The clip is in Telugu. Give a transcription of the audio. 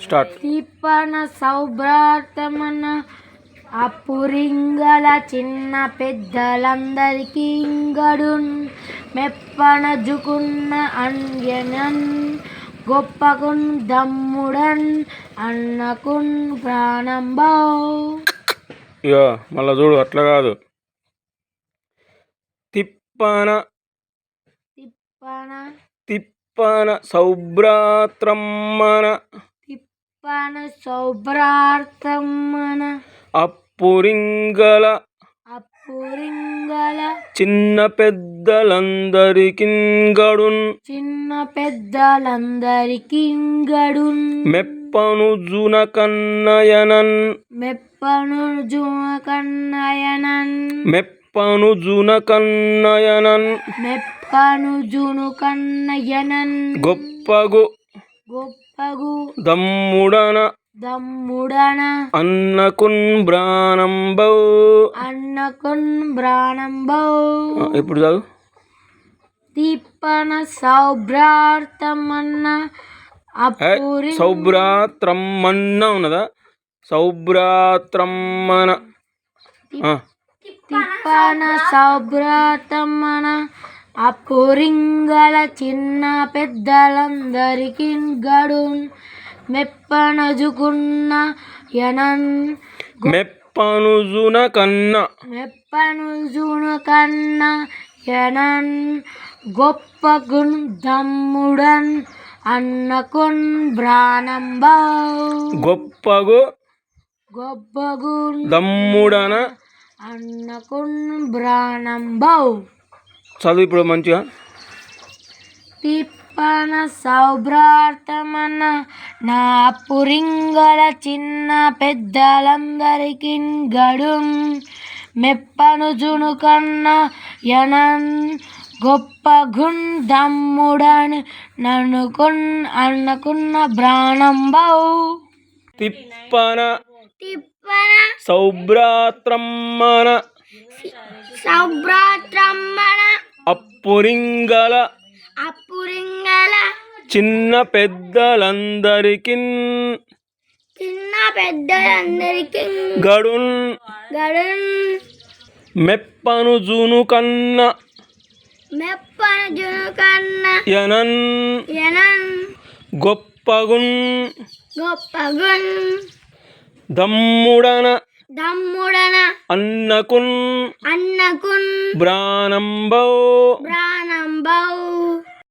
స్టార్ట్. తిప్పన సౌభ్రాతమన అప్పురింగల చిన్న పెద్దలందరికీ ఇంగడున్ మెప్పన జుకున్న అంజనన్ గొప్పకున్ దమ్ముడన్ అన్నకున్ ప్రాణంబౌ. ఇక మళ్ళా చూడు, అట్లా కాదు. తిప్పన తిప్పన తిప్పన సౌభ్రాత్రమ్మన తిప్పన సౌభ్రాతమన అప్పురింగల అప్పురింగల చిన్న పెద్దలందరికింగడున్ చిన్న పెద్దలందరికీ ఇంగడున్ మెప్పను జునకన్నయనన్ మెప్పను జునకన్నయనన్ మెప్పను జునకన్నయనన్ మెప్పను జునుకన్నయనన్ గొప్పగు గొప్పగు దమ్ముడన దమ్ముడన అన్నకున్ బ్రాణంబౌ. అన్నకున్ బ్రాణంబౌ. ఇప్పుడు చదువు. తిప్పన సౌభ్రాతమన్న అప్పురి సౌభ్రాత్రమ్మన్న ఉన్నదా? సౌభ్రాత్రమ్మన. తిప్పన సౌభ్రాతమన అప్పురింగల చిన్న పెద్దలందరికీ గడున్ మెప్పనజుకున్న యనన్ మెప్పనుజున కన్న మెప్పనుజున కన్న యనన్ గొప్పగున్ దమ్ముడన్ అన్నకున్ బ్రాణంబౌ. గొప్పగు గొప్పగున్ దమ్ముడన అన్నకున్ బ్రాణంబౌ. చదువు ఇప్పుడు మంచిగా. తిప్పన సౌభ్రాతమన నా పురింగల చిన్న పెద్దలందరికీ గడున్ మెప్పను జునుకన్న యనన్ గొప్పగున్ దమ్ముడన్ నన్నుకున్ అన్నకున్న బ్రాణంబౌ. తిప్పన తిప్పన సౌభ్రాత్రమ్మన సౌభ్రాతమన అప్పురింగల అప్పురింగల చిన్న పెద్దలందరికిన్ చిన్న పెద్దలందరికీ గడున్ గడున్ మెప్పను జునుకన్న మెప్పను జునుకన్న యనన్ యనన్ గొప్పగున్ గొప్పగున్ దమ్ముడన దమ్ముడన అన్నకున్ అన్నకున్ బ్రాణంబౌ. ప్రాణంబౌ.